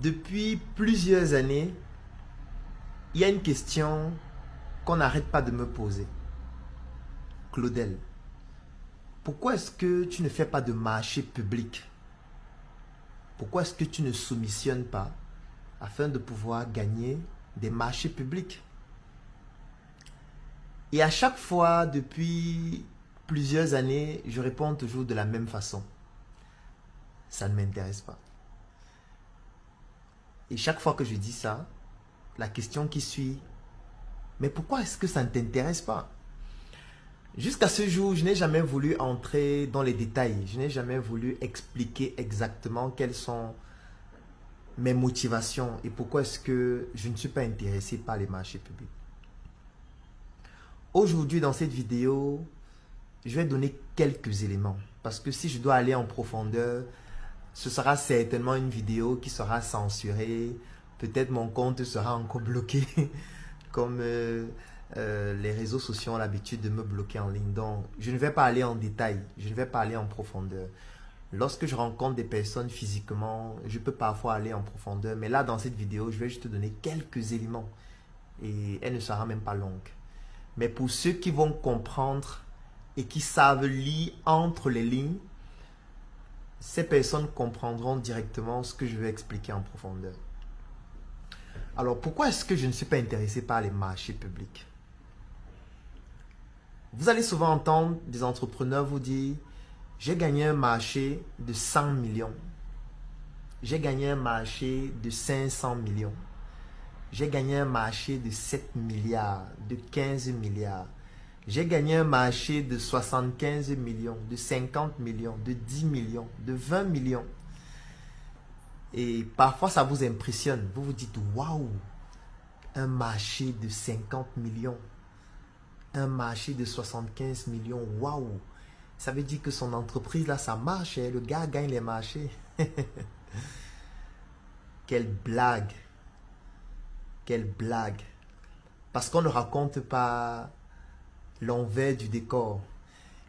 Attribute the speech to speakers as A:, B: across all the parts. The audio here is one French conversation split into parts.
A: Depuis plusieurs années, il y a une question qu'on n'arrête pas de me poser. Claudel, pourquoi est-ce que tu ne fais pas de marché public? Pourquoi est-ce que tu ne soumissionnes pas afin de pouvoir gagner des marchés publics? Et à chaque fois, depuis plusieurs années, je réponds toujours de la même façon. Ça ne m'intéresse pas. Et chaque fois que je dis ça, la question qui suit, mais pourquoi est-ce que ça ne t'intéresse pas? Jusqu'à ce jour, je n'ai jamais voulu entrer dans les détails. Je n'ai jamais voulu expliquer exactement quelles sont mes motivations et pourquoi est-ce que je ne suis pas intéressé par les marchés publics. Aujourd'hui, dans cette vidéo, je vais donner quelques éléments. Parce que si je dois aller en profondeur, ce sera certainement une vidéo qui sera censurée. Peut-être mon compte sera encore bloqué, comme les réseaux sociaux ont l'habitude de me bloquer en ligne. Donc, je ne vais pas aller en détail, je ne vais pas aller en profondeur. Lorsque je rencontre des personnes physiquement, je peux parfois aller en profondeur. Mais là, dans cette vidéo, je vais juste te donner quelques éléments. Et elle ne sera même pas longue. Mais pour ceux qui vont comprendre et qui savent lire entre les lignes, ces personnes comprendront directement ce que je vais expliquer en profondeur. Alors, pourquoi est-ce que je ne suis pas intéressé par les marchés publics? Vous allez souvent entendre des entrepreneurs vous dire « J'ai gagné un marché de 100 millions. J'ai gagné un marché de 500 millions. J'ai gagné un marché de 7 milliards, de 15 milliards. J'ai gagné un marché de 75 millions, de 50 millions, de 10 millions, de 20 millions. » Et parfois, ça vous impressionne. Vous vous dites, waouh, un marché de 50 millions, un marché de 75 millions, waouh. Ça veut dire que son entreprise, là, ça marche. Le gars gagne les marchés. Quelle blague. Quelle blague. Parce qu'on ne raconte pas l'envers du décor.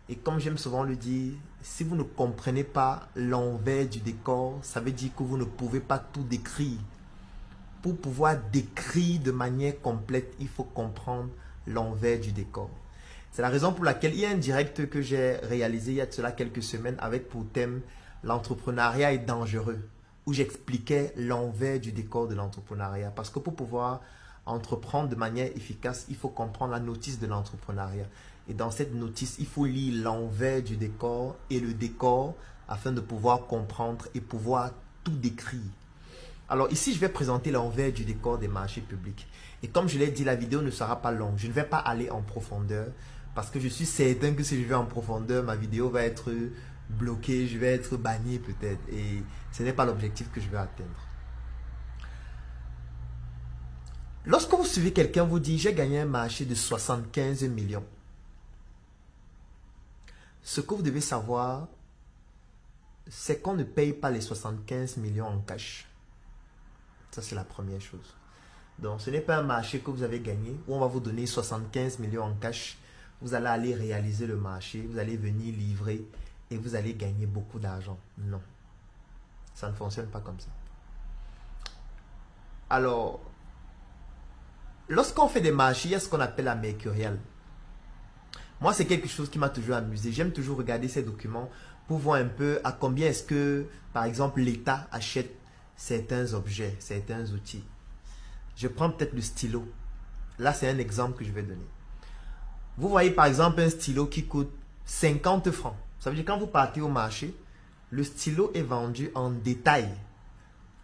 A: Et comme j'aime souvent le dire, si vous ne comprenez pas l'envers du décor, ça veut dire que vous ne pouvez pas tout décrire. Pour pouvoir décrire de manière complète, il faut comprendre l'envers du décor. C'est la raison pour laquelle il y a un direct que j'ai réalisé il y a de cela quelques semaines avec pour thème « L'entrepreneuriat est dangereux » où j'expliquais l'envers du décor de l'entrepreneuriat. Parce que pour pouvoir entreprendre de manière efficace, il faut comprendre la notice de l'entrepreneuriat. Et dans cette notice, il faut lire l'envers du décor et le décor afin de pouvoir comprendre et pouvoir tout décrire. Alors ici, je vais présenter l'envers du décor des marchés publics. Et comme je l'ai dit, la vidéo ne sera pas longue. Je ne vais pas aller en profondeur parce que je suis certain que si je vais en profondeur, ma vidéo va être bloquée, je vais être banni peut-être. Et ce n'est pas l'objectif que je vais atteindre. Lorsque vous suivez quelqu'un vous dit « J'ai gagné un marché de 75 millions », ce que vous devez savoir, c'est qu'on ne paye pas les 75 millions en cash. Ça, c'est la première chose. Donc, ce n'est pas un marché que vous avez gagné où on va vous donner 75 millions en cash. Vous allez aller réaliser le marché, vous allez venir livrer et vous allez gagner beaucoup d'argent. Non, ça ne fonctionne pas comme ça. Alors, lorsqu'on fait des marchés, il y a ce qu'on appelle la mercuriale. Moi, c'est quelque chose qui m'a toujours amusé. J'aime toujours regarder ces documents pour voir un peu à combien est-ce que, par exemple, l'État achète certains objets, certains outils. Je prends peut-être le stylo. Là, c'est un exemple que je vais donner. Vous voyez, par exemple, un stylo qui coûte 50 francs. Ça veut dire que quand vous partez au marché, le stylo est vendu en détail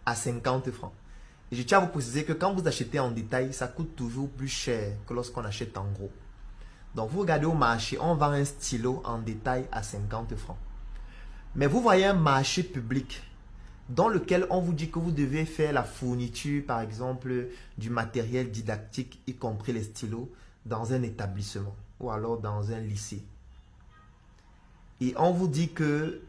A: à 50 francs. Et je tiens à vous préciser que quand vous achetez en détail, ça coûte toujours plus cher que lorsqu'on achète en gros. Donc, vous regardez au marché, on vend un stylo en détail à 50 francs. Mais vous voyez un marché public dans lequel on vous dit que vous devez faire la fourniture, par exemple, du matériel didactique, y compris les stylos, dans un établissement ou alors dans un lycée. Et on vous dit que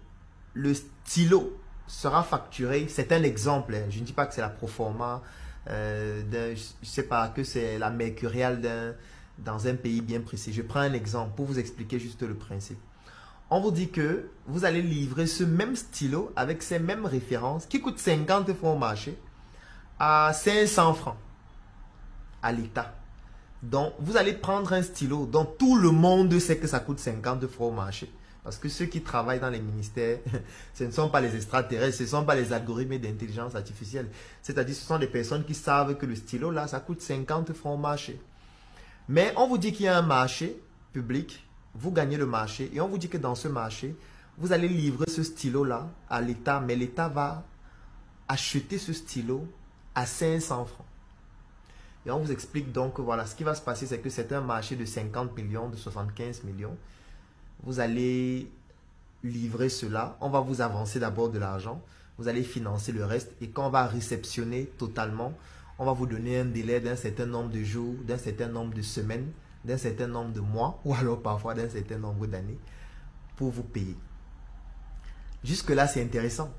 A: le stylo sera facturé, c'est un exemple, hein, je ne dis pas que c'est la proforma, je ne sais pas, que c'est la mercuriale dans un pays bien précis. Je prends un exemple pour vous expliquer juste le principe. On vous dit que vous allez livrer ce même stylo avec ces mêmes références qui coûtent 50 francs au marché à 500 francs à l'État. Donc, vous allez prendre un stylo dont tout le monde sait que ça coûte 50 francs au marché. Parce que ceux qui travaillent dans les ministères, ce ne sont pas les extraterrestres, ce ne sont pas les algorithmes d'intelligence artificielle. C'est-à-dire, ce sont des personnes qui savent que le stylo, là, ça coûte 50 francs au marché. Mais on vous dit qu'il y a un marché public, vous gagnez le marché, et on vous dit que dans ce marché, vous allez livrer ce stylo-là à l'État, mais l'État va acheter ce stylo à 500 francs. Et on vous explique donc que voilà, ce qui va se passer, c'est que c'est un marché de 50 millions, de 75 millions. Vous allez livrer cela, on va vous avancer d'abord de l'argent, vous allez financer le reste, et quand on va réceptionner totalement, on va vous donner un délai d'un certain nombre de jours, d'un certain nombre de semaines, d'un certain nombre de mois, ou alors parfois d'un certain nombre d'années, pour vous payer. Jusque-là, c'est intéressant.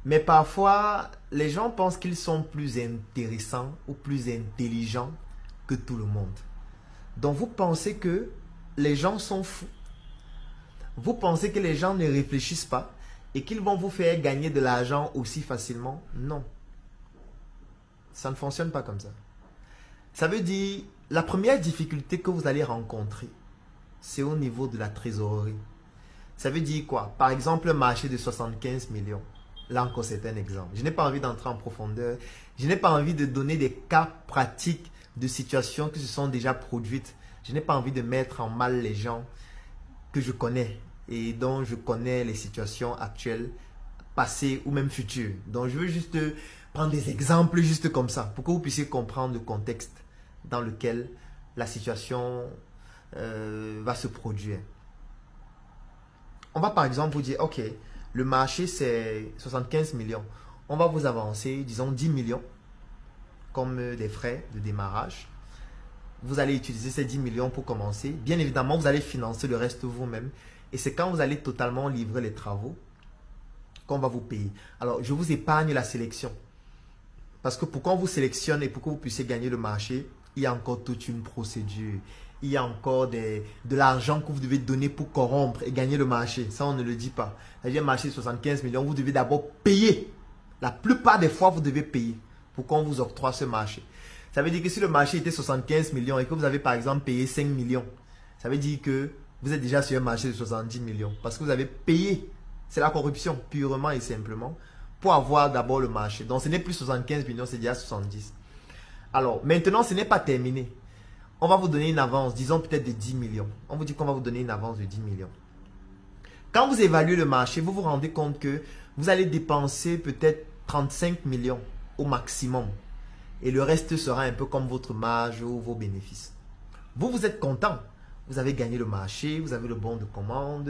A: Mais parfois, les gens pensent qu'ils sont plus intéressants ou plus intelligents que tout le monde. Donc, vous pensez que les gens sont fous. Vous pensez que les gens ne réfléchissent pas et qu'ils vont vous faire gagner de l'argent aussi facilement? Non. Ça ne fonctionne pas comme ça. Ça veut dire, la première difficulté que vous allez rencontrer, c'est au niveau de la trésorerie. Ça veut dire quoi? Par exemple, un marché de 75 millions. Là encore, c'est un exemple. Je n'ai pas envie d'entrer en profondeur. Je n'ai pas envie de donner des cas pratiques de situations qui se sont déjà produites. Je n'ai pas envie de mettre en mal les gens que je connais et dont je connais les situations actuelles, passées ou même futures. Donc, je veux juste prendre des exemples juste comme ça pour que vous puissiez comprendre le contexte dans lequel la situation va se produire. On va par exemple vous dire, ok, le marché c'est 75 millions. On va vous avancer, disons 10 millions comme des frais de démarrage. Vous allez utiliser ces 10 millions pour commencer. Bien évidemment, vous allez financer le reste vous-même. Et c'est quand vous allez totalement livrer les travaux qu'on va vous payer. Alors, je vous épargne la sélection. Parce que pour qu'on vous sélectionne et pour que vous puissiez gagner le marché, il y a encore toute une procédure. Il y a encore de l'argent que vous devez donner pour corrompre et gagner le marché. Ça, on ne le dit pas. C'est-à-dire, un marché de 75 millions, vous devez d'abord payer. La plupart des fois, vous devez payer pour qu'on vous octroie ce marché. Ça veut dire que si le marché était 75 millions et que vous avez par exemple payé 5 millions, ça veut dire que vous êtes déjà sur un marché de 70 millions. Parce que vous avez payé. C'est la corruption, purement et simplement, pour avoir d'abord le marché. Donc, ce n'est plus 75 millions, c'est déjà 70. Alors, maintenant, ce n'est pas terminé. On va vous donner une avance, disons peut-être de 10 millions. On vous dit qu'on va vous donner une avance de 10 millions. Quand vous évaluez le marché, vous vous rendez compte que vous allez dépenser peut-être 35 millions au maximum. Et le reste sera un peu comme votre marge ou vos bénéfices. Vous, vous êtes content. Vous avez gagné le marché, vous avez le bon de commande,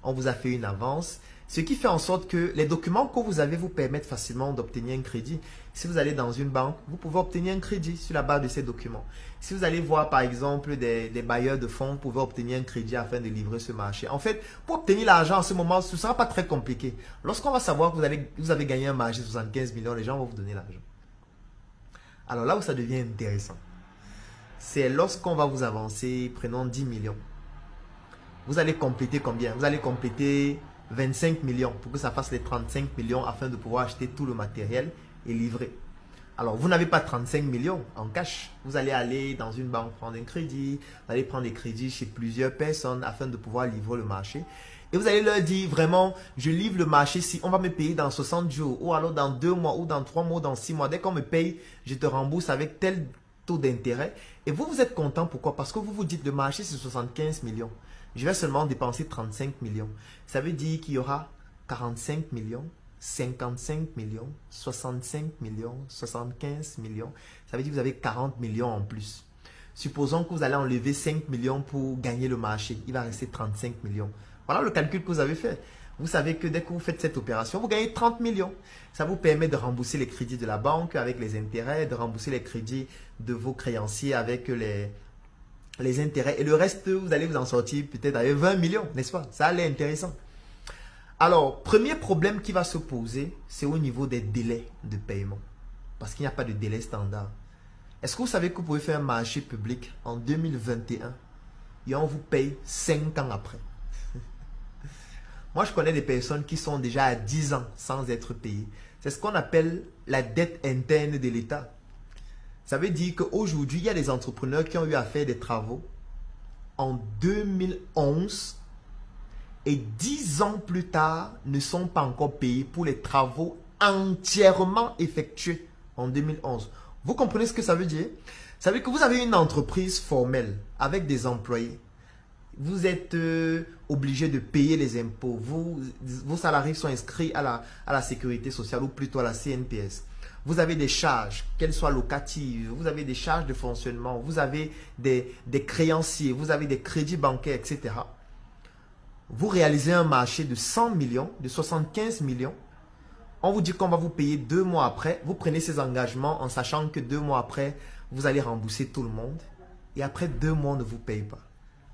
A: on vous a fait une avance. Ce qui fait en sorte que les documents que vous avez vous permettent facilement d'obtenir un crédit. Si vous allez dans une banque, vous pouvez obtenir un crédit sur la base de ces documents. Si vous allez voir par exemple des bailleurs de fonds, vous pouvez obtenir un crédit afin de livrer ce marché. En fait, pour obtenir l'argent en ce moment, ce ne sera pas très compliqué. Lorsqu'on va savoir que vous avez gagné un marché de 75 millions, les gens vont vous donner l'argent. Alors là où ça devient intéressant, c'est lorsqu'on va vous avancer, prenons 10 millions. Vous allez compléter combien? Vous allez compléter 25 millions pour que ça fasse les 35 millions afin de pouvoir acheter tout le matériel et livrer. Alors, vous n'avez pas 35 millions en cash. Vous allez aller dans une banque prendre un crédit. Vous allez prendre des crédits chez plusieurs personnes afin de pouvoir livrer le marché. Et vous allez leur dire vraiment, je livre le marché si on va me payer dans 60 jours ou alors dans 2 mois ou dans 3 mois ou dans 6 mois. Dès qu'on me paye, je te rembourse avec tel taux d'intérêt. Et vous, vous êtes content. Pourquoi? Parce que vous vous dites, le marché c'est 75 millions. Je vais seulement dépenser 35 millions. Ça veut dire qu'il y aura 45 millions, 55 millions, 65 millions, 75 millions. Ça veut dire que vous avez 40 millions en plus. Supposons que vous allez enlever 5 millions pour gagner le marché. Il va rester 35 millions. Voilà le calcul que vous avez fait. Vous savez que dès que vous faites cette opération, vous gagnez 30 millions. Ça vous permet de rembourser les crédits de la banque avec les intérêts, de rembourser les crédits de vos créanciers avec les intérêts. Et le reste, vous allez vous en sortir peut-être avec 20 millions, n'est-ce pas? Ça a l'air intéressant. Alors, premier problème qui va se poser, c'est au niveau des délais de paiement. Parce qu'il n'y a pas de délai standard. Est-ce que vous savez que vous pouvez faire un marché public en 2021 et on vous paye 5 ans après? Moi, je connais des personnes qui sont déjà à 10 ans sans être payées. C'est ce qu'on appelle la dette interne de l'État. Ça veut dire qu'aujourd'hui, il y a des entrepreneurs qui ont eu à faire des travaux en 2011 et 10 ans plus tard ne sont pas encore payés pour les travaux entièrement effectués en 2011. Vous comprenez ce que ça veut dire? Ça veut dire que vous avez une entreprise formelle avec des employés. Vous êtes obligé de payer les impôts. Vos salariés sont inscrits à la sécurité sociale ou plutôt à la CNPS. Vous avez des charges, qu'elles soient locatives, vous avez des charges de fonctionnement, vous avez des créanciers, vous avez des crédits bancaires, etc. Vous réalisez un marché de 100 millions, de 75 millions. On vous dit qu'on va vous payer 2 mois après. Vous prenez ces engagements en sachant que 2 mois après, vous allez rembourser tout le monde. Et après 2 mois, on ne vous paye pas.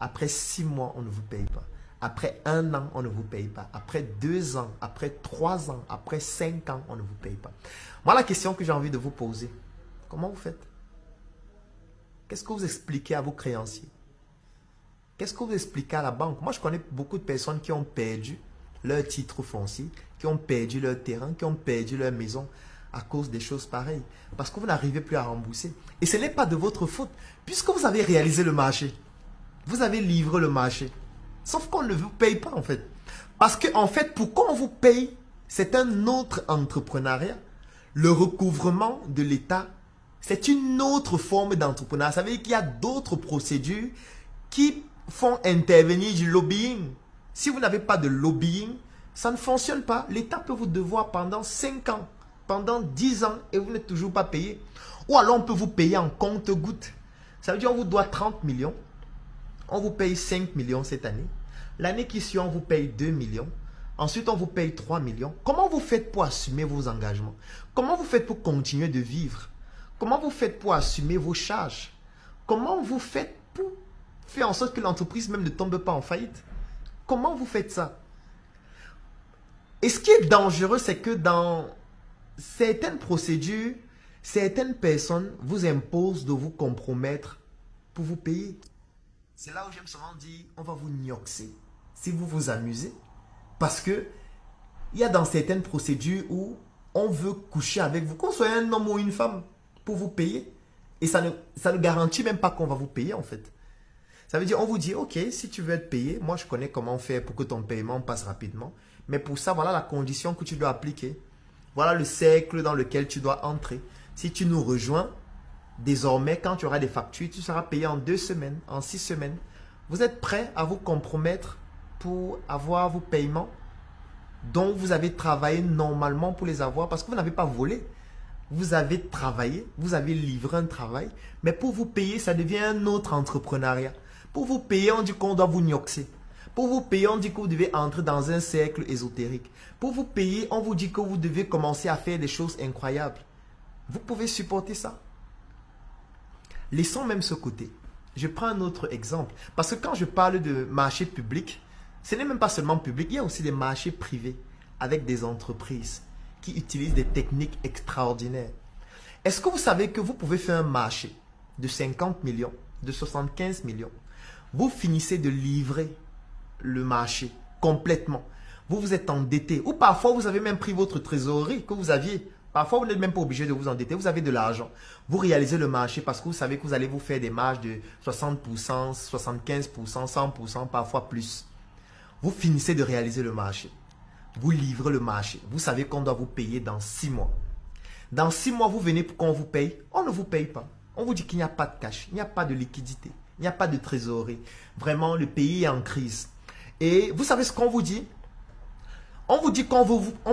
A: Après 6 mois, on ne vous paye pas. Après 1 an, on ne vous paye pas. Après 2 ans, après 3 ans, après 5 ans, on ne vous paye pas. Moi, la question que j'ai envie de vous poser, comment vous faites? Qu'est-ce que vous expliquez à vos créanciers? Qu'est-ce que vous expliquez à la banque? Moi, je connais beaucoup de personnes qui ont perdu leur titre foncier, qui ont perdu leur terrain, qui ont perdu leur maison à cause des choses pareilles. Parce que vous n'arrivez plus à rembourser. Et ce n'est pas de votre faute, puisque vous avez réalisé le marché. Vous avez livré le marché. Sauf qu'on ne vous paye pas en fait. Parce que en fait, pourquoi on vous paye? C'est un autre entrepreneuriat. Le recouvrement de l'État, c'est une autre forme d'entrepreneuriat. Ça veut dire qu'il y a d'autres procédures qui font intervenir du lobbying. Si vous n'avez pas de lobbying, ça ne fonctionne pas. L'État peut vous devoir pendant 5 ans, pendant 10 ans et vous n'êtes toujours pas payé. Ou alors on peut vous payer en compte-gouttes. Ça veut dire qu'on vous doit 30 millions. On vous paye 5 millions cette année. L'année qui suit, on vous paye 2 millions. Ensuite, on vous paye 3 millions. Comment vous faites pour assumer vos engagements? Comment vous faites pour continuer de vivre? Comment vous faites pour assumer vos charges? Comment vous faites pour faire en sorte que l'entreprise même ne tombe pas en faillite? Comment vous faites ça? Et ce qui est dangereux, c'est que dans certaines procédures, certaines personnes vous imposent de vous compromettre pour vous payer. C'est là où j'aime souvent dire, on va vous gnoxer si vous vous amusez. Parce que il y a dans certaines procédures où on veut coucher avec vous, qu'on soit un homme ou une femme, pour vous payer. Et ça ne garantit même pas qu'on va vous payer en fait. Ça veut dire, on vous dit, ok, si tu veux être payé, moi je connais comment faire pour que ton paiement passe rapidement. Mais pour ça, voilà la condition que tu dois appliquer. Voilà le cercle dans lequel tu dois entrer. Si tu nous rejoins, désormais, quand tu auras des factures, tu seras payé en 2 semaines, en 6 semaines. Vous êtes prêt à vous compromettre pour avoir vos paiements dont vous avez travaillé normalement pour les avoir parce que vous n'avez pas volé. Vous avez travaillé, vous avez livré un travail, mais pour vous payer, ça devient un autre entrepreneuriat. Pour vous payer, on dit qu'on doit vous gnoxer. Pour vous payer, on dit que vous devez entrer dans un cercle ésotérique. Pour vous payer, on vous dit que vous devez commencer à faire des choses incroyables. Vous pouvez supporter ça? Laissons même ce côté. Je prends un autre exemple. Parce que quand je parle de marché public, ce n'est même pas seulement public, il y a aussi des marchés privés avec des entreprises qui utilisent des techniques extraordinaires. Est-ce que vous savez que vous pouvez faire un marché de 50 millions, de 75 millions? Vous finissez de livrer le marché complètement. Vous vous êtes endetté ou parfois vous avez même pris votre trésorerie que vous aviez. Parfois, vous n'êtes même pas obligé de vous endetter. Vous avez de l'argent. Vous réalisez le marché parce que vous savez que vous allez vous faire des marges de 60%, 75%, 100%, parfois plus. Vous finissez de réaliser le marché. Vous livrez le marché. Vous savez qu'on doit vous payer dans 6 mois. Dans 6 mois, vous venez pour qu'on vous paye. On ne vous paye pas. On vous dit qu'il n'y a pas de cash. Il n'y a pas de liquidité. Il n'y a pas de trésorerie. Vraiment, le pays est en crise. Et vous savez ce qu'on vous dit? On vous dit qu'on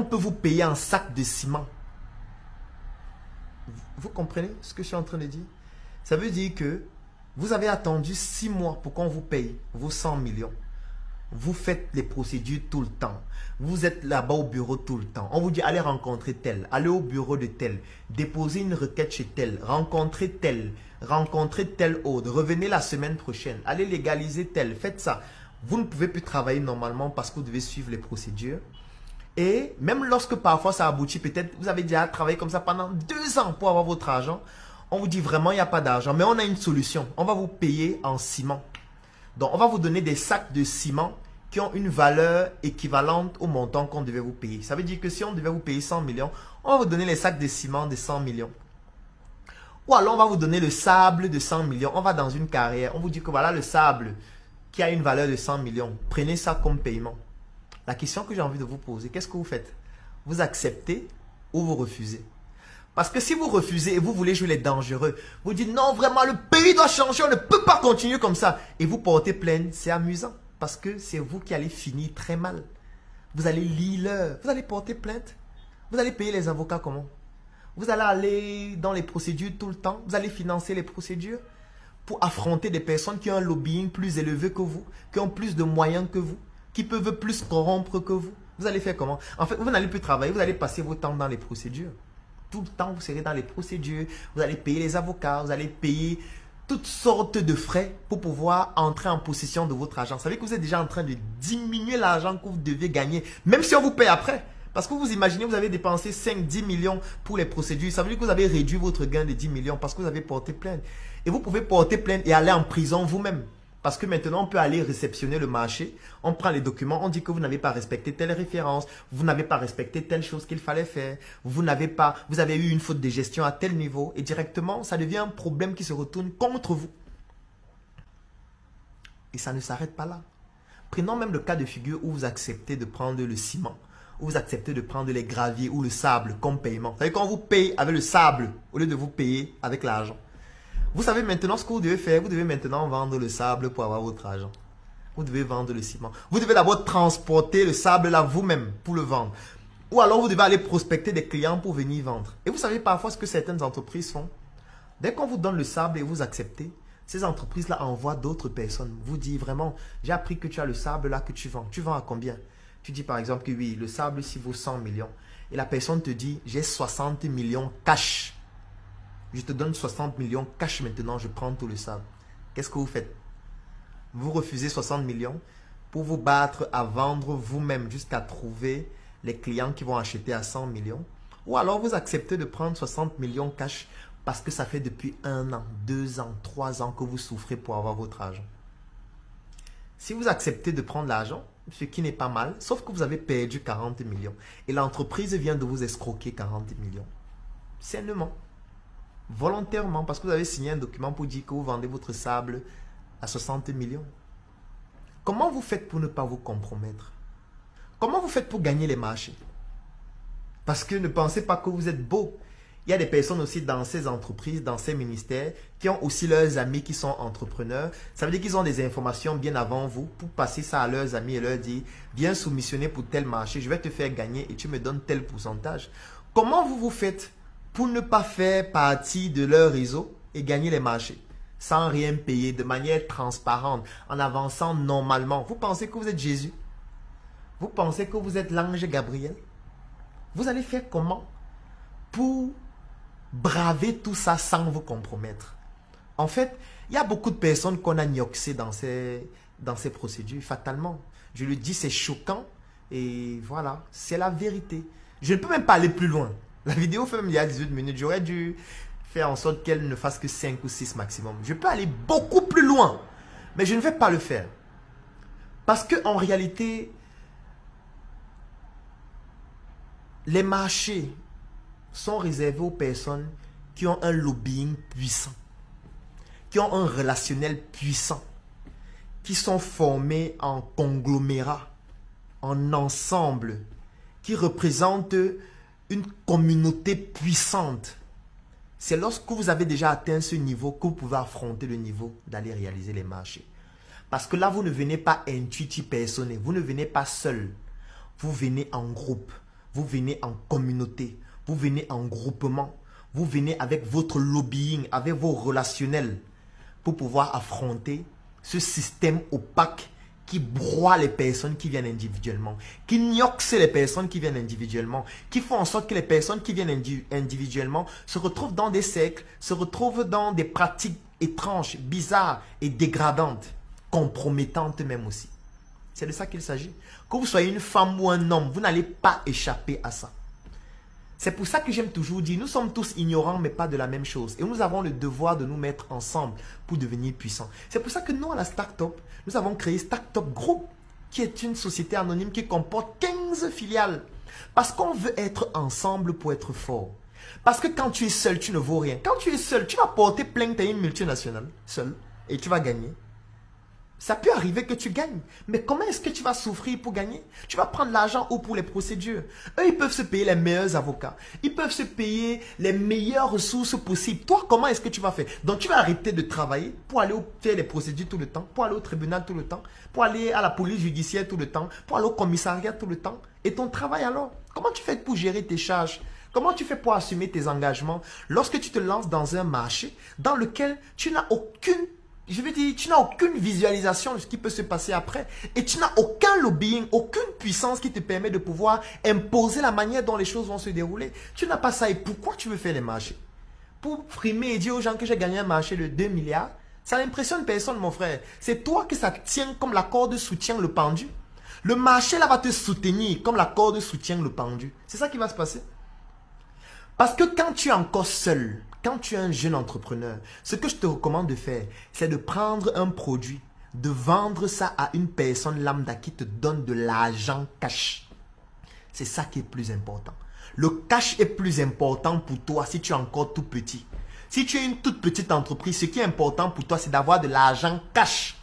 A: peut vous payer en sac de ciment. Vous comprenez ce que je suis en train de dire? Ça veut dire que vous avez attendu 6 mois pour qu'on vous paye vos 100 millions. Vous faites les procédures tout le temps. Vous êtes là-bas au bureau tout le temps. On vous dit allez rencontrer tel, allez au bureau de tel, déposer une requête chez tel, rencontrer tel autre, revenez la semaine prochaine, allez légaliser tel, faites ça. Vous ne pouvez plus travailler normalement parce que vous devez suivre les procédures. Et même lorsque parfois ça aboutit, peut-être vous avez déjà travaillé comme ça pendant 2 ans pour avoir votre argent, on vous dit vraiment il n'y a pas d'argent, mais on a une solution. On va vous payer en ciment. Donc on va vous donner des sacs de ciment qui ont une valeur équivalente au montant qu'on devait vous payer. Ça veut dire que si on devait vous payer 100 millions, on va vous donner les sacs de ciment de 100 millions. Ou alors on va vous donner le sable de 100 millions. On va dans une carrière, on vous dit que voilà le sable qui a une valeur de 100 millions. Prenez ça comme paiement. La question que j'ai envie de vous poser, qu'est-ce que vous faites? Vous acceptez ou vous refusez? Parce que si vous refusez et vous voulez jouer les dangereux, vous dites non, vraiment, le pays doit changer, on ne peut pas continuer comme ça. Et vous portez plainte, c'est amusant. Parce que c'est vous qui allez finir très mal. Vous allez lire l'heure, vous allez porter plainte. Vous allez payer les avocats comment? Vous allez aller dans les procédures tout le temps. Vous allez financer les procédures pour affronter des personnes qui ont un lobbying plus élevé que vous, qui ont plus de moyens que vous, qui peuvent plus corrompre que vous. Vous allez faire comment? En fait, vous n'allez plus travailler, vous allez passer votre temps dans les procédures. Tout le temps, vous serez dans les procédures, vous allez payer les avocats, vous allez payer toutes sortes de frais pour pouvoir entrer en possession de votre argent. Vous savez que vous êtes déjà en train de diminuer l'argent que vous deviez gagner, même si on vous paye après. Parce que vous imaginez, vous avez dépensé 5-10 millions pour les procédures. Ça veut dire que vous avez réduit votre gain de 10 millions parce que vous avez porté plainte. Et vous pouvez porter plainte et aller en prison vous-même. Parce que maintenant, on peut aller réceptionner le marché. On prend les documents, on dit que vous n'avez pas respecté telle référence. Vous n'avez pas respecté telle chose qu'il fallait faire. Vous avez eu une faute de gestion à tel niveau. Et directement, ça devient un problème qui se retourne contre vous. Et ça ne s'arrête pas là. Prenons même le cas de figure où vous acceptez de prendre le ciment. Où vous acceptez de prendre les graviers ou le sable comme paiement. Vous savez, quand on vous paye avec le sable, au lieu de vous payer avec l'argent. Vous savez maintenant ce que vous devez faire. Vous devez maintenant vendre le sable pour avoir votre argent. Vous devez vendre le ciment. Vous devez d'abord transporter le sable là vous-même pour le vendre. Ou alors vous devez aller prospecter des clients pour venir vendre. Et vous savez parfois ce que certaines entreprises font. Dès qu'on vous donne le sable et vous acceptez, ces entreprises-là envoient d'autres personnes. Vous disent vraiment, j'ai appris que tu as le sable là que tu vends. Tu vends à combien? Tu dis par exemple que oui, le sable ici vaut 100 millions. Et la personne te dit, j'ai 60 millions cash. Je te donne 60 millions cash maintenant, je prends tout le sable. Qu'est-ce que vous faites? Vous refusez 60 millions pour vous battre à vendre vous-même jusqu'à trouver les clients qui vont acheter à 100 millions. Ou alors vous acceptez de prendre 60 millions cash parce que ça fait depuis 1 an, 2 ans, 3 ans que vous souffrez pour avoir votre argent. Si vous acceptez de prendre l'argent, ce qui n'est pas mal, sauf que vous avez perdu 40 millions. Et l'entreprise vient de vous escroquer 40 millions. Sainement. Volontairement, parce que vous avez signé un document pour dire que vous vendez votre sable à 60 millions. Comment vous faites pour ne pas vous compromettre? Comment vous faites pour gagner les marchés? Parce que ne pensez pas que vous êtes beau. Il y a des personnes aussi dans ces entreprises, dans ces ministères, qui ont aussi leurs amis qui sont entrepreneurs. Ça veut dire qu'ils ont des informations bien avant vous pour passer ça à leurs amis et leur dire, viens soumissionner pour tel marché, je vais te faire gagner et tu me donnes tel pourcentage. Comment vous faites pour ne pas faire partie de leur réseau et gagner les marchés sans rien payer, de manière transparente, en avançant normalement? Vous pensez que vous êtes Jésus? Vous pensez que vous êtes l'ange Gabriel? Vous allez faire comment pour braver tout ça sans vous compromettre? En fait, il y a beaucoup de personnes qu'on a nioxées dans ces procédures, fatalement. Je le dis, c'est choquant et voilà, c'est la vérité. Je ne peux même pas aller plus loin. La vidéo fait même il y a 18 minutes. J'aurais dû faire en sorte qu'elle ne fasse que 5 ou 6 maximum. Je peux aller beaucoup plus loin. Mais je ne vais pas le faire. Parce qu'en réalité, les marchés sont réservés aux personnes qui ont un lobbying puissant. Qui ont un relationnel puissant. Qui sont formés en conglomérat. En ensemble. Qui représentent une communauté puissante. C'est lorsque vous avez déjà atteint ce niveau que vous pouvez affronter le niveau d'aller réaliser les marchés. Parce que là, vous ne venez pas intuitif personnel, vous ne venez pas seul. Vous venez en groupe, vous venez en communauté, vous venez en groupement, vous venez avec votre lobbying, avec vos relationnels pour pouvoir affronter ce système opaque qui broie les personnes qui viennent individuellement, qui nioxe les personnes qui viennent individuellement, qui font en sorte que les personnes qui viennent individuellement se retrouvent dans des cercles, se retrouvent dans des pratiques étranges, bizarres et dégradantes, compromettantes même aussi. C'est de ça qu'il s'agit. Que vous soyez une femme ou un homme, vous n'allez pas échapper à ça. C'est pour ça que j'aime toujours dire, nous sommes tous ignorants mais pas de la même chose. Et nous avons le devoir de nous mettre ensemble pour devenir puissants. C'est pour ça que nous, à la Startup, nous avons créé Startup Group, qui est une société anonyme qui comporte 15 filiales. Parce qu'on veut être ensemble pour être fort. Parce que quand tu es seul, tu ne vaux rien. Quand tu es seul, tu vas porter plainte à une multinationale, seul, et tu vas gagner. Ça peut arriver que tu gagnes. Mais comment est-ce que tu vas souffrir pour gagner? Tu vas prendre l'argent où pour les procédures? Eux, ils peuvent se payer les meilleurs avocats. Ils peuvent se payer les meilleures ressources possibles. Toi, comment est-ce que tu vas faire? Donc, tu vas arrêter de travailler pour aller faire les procédures tout le temps, pour aller au tribunal tout le temps, pour aller à la police judiciaire tout le temps, pour aller au commissariat tout le temps. Et ton travail alors? Comment tu fais pour gérer tes charges? Comment tu fais pour assumer tes engagements lorsque tu te lances dans un marché dans lequel tu n'as aucune visualisation de ce qui peut se passer après. Et tu n'as aucun lobbying, aucune puissance qui te permet de pouvoir imposer la manière dont les choses vont se dérouler. Tu n'as pas ça. Et pourquoi tu veux faire les marchés? Pour frimer et dire aux gens que j'ai gagné un marché de 2 milliards? Ça n'impressionne personne, mon frère. C'est toi que ça tient comme la corde soutient le pendu. Le marché là va te soutenir comme la corde soutient le pendu. C'est ça qui va se passer. Parce que quand tu es encore seul, quand tu es un jeune entrepreneur, ce que je te recommande de faire, c'est de prendre un produit, de vendre ça à une personne lambda qui te donne de l'argent cash. C'est ça qui est plus important. Le cash est plus important pour toi si tu es encore tout petit. Si tu es une toute petite entreprise, ce qui est important pour toi, c'est d'avoir de l'argent cash.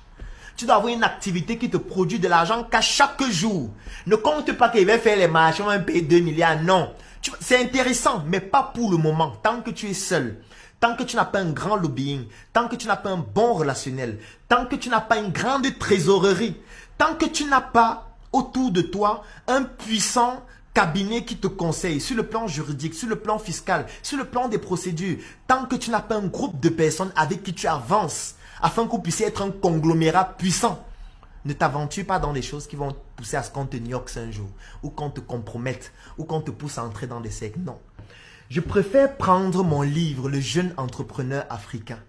A: Tu dois avoir une activité qui te produit de l'argent cash chaque jour. Ne compte pas qu'il va faire les marchés, on va payer 2 milliards, non. C'est intéressant, mais pas pour le moment. Tant que tu es seul, tant que tu n'as pas un grand lobbying, tant que tu n'as pas un bon relationnel, tant que tu n'as pas une grande trésorerie, tant que tu n'as pas autour de toi un puissant cabinet qui te conseille sur le plan juridique, sur le plan fiscal, sur le plan des procédures, tant que tu n'as pas un groupe de personnes avec qui tu avances, afin que vous puissiez être un conglomérat puissant. Ne t'aventure pas dans des choses qui vont pousser à ce qu'on te nioxe un jour, ou qu'on te compromette, ou qu'on te pousse à entrer dans des sectes. Non. Je préfère prendre mon livre, Le jeune entrepreneur africain.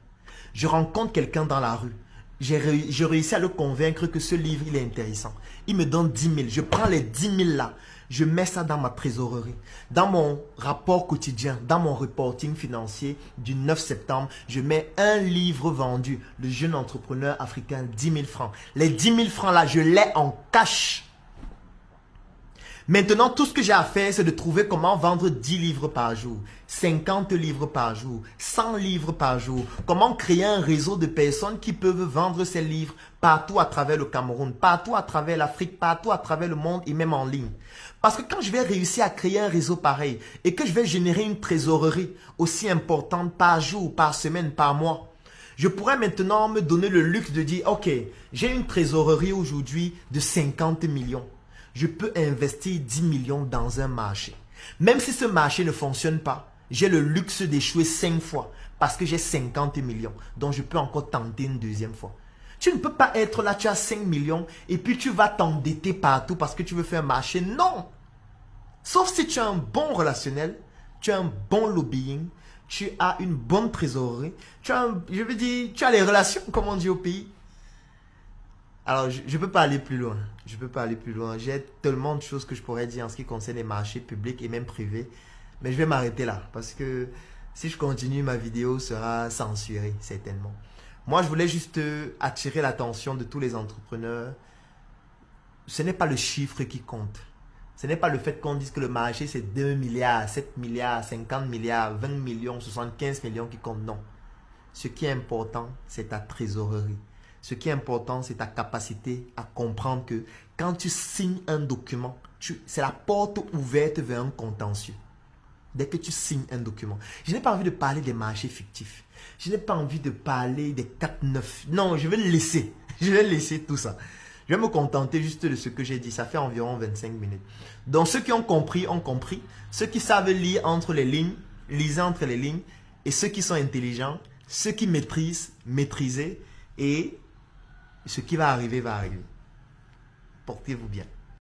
A: Je rencontre quelqu'un dans la rue. J'ai réussi à le convaincre que ce livre, il est intéressant. Il me donne 10 000. Je prends les 10 000 là. Je mets ça dans ma trésorerie, dans mon rapport quotidien, dans mon reporting financier du 9 septembre. Je mets un livre vendu, Le jeune entrepreneur africain, 10 000 francs. Les 10 000 francs là, je l'ai en cash. Maintenant, tout ce que j'ai à faire, c'est de trouver comment vendre 10 livres par jour, 50 livres par jour, 100 livres par jour. Comment créer un réseau de personnes qui peuvent vendre ces livres partout à travers le Cameroun, partout à travers l'Afrique, partout à travers le monde et même en ligne. Parce que quand je vais réussir à créer un réseau pareil et que je vais générer une trésorerie aussi importante par jour, par semaine, par mois, je pourrais maintenant me donner le luxe de dire, ok, j'ai une trésorerie aujourd'hui de 50 millions. Je peux investir 10 millions dans un marché. Même si ce marché ne fonctionne pas, j'ai le luxe d'échouer 5 fois parce que j'ai 50 millions. Donc, je peux encore tenter une deuxième fois. Tu ne peux pas être là, tu as 5 millions et puis tu vas t'endetter partout parce que tu veux faire un marché. Non! Sauf si tu as un bon relationnel, tu as un bon lobbying, tu as une bonne trésorerie, tu as, tu as les relations, comme on dit au pays. Alors, je ne peux pas aller plus loin. Je peux pas aller plus loin. J'ai tellement de choses que je pourrais dire en ce qui concerne les marchés publics et même privés. Mais je vais m'arrêter là parce que si je continue, ma vidéo sera censurée, certainement. Moi, je voulais juste attirer l'attention de tous les entrepreneurs. Ce n'est pas le chiffre qui compte. Ce n'est pas le fait qu'on dise que le marché, c'est 2 milliards, 7 milliards, 50 milliards, 20 millions, 75 millions qui comptent. Non. Ce qui est important, c'est ta trésorerie. Ce qui est important, c'est ta capacité à comprendre que quand tu signes un document, c'est la porte ouverte vers un contentieux. Dès que tu signes un document. Je n'ai pas envie de parler des marchés fictifs. Je n'ai pas envie de parler des 4-9. Non, je vais le laisser. Je vais laisser tout ça. Je vais me contenter juste de ce que j'ai dit. Ça fait environ 25 minutes. Donc, ceux qui ont compris, ont compris. Ceux qui savent lire entre les lignes, lisez entre les lignes. Et ceux qui sont intelligents, ceux qui maîtrisent, maîtrisez. Et ce qui va arriver, va arriver. Portez-vous bien.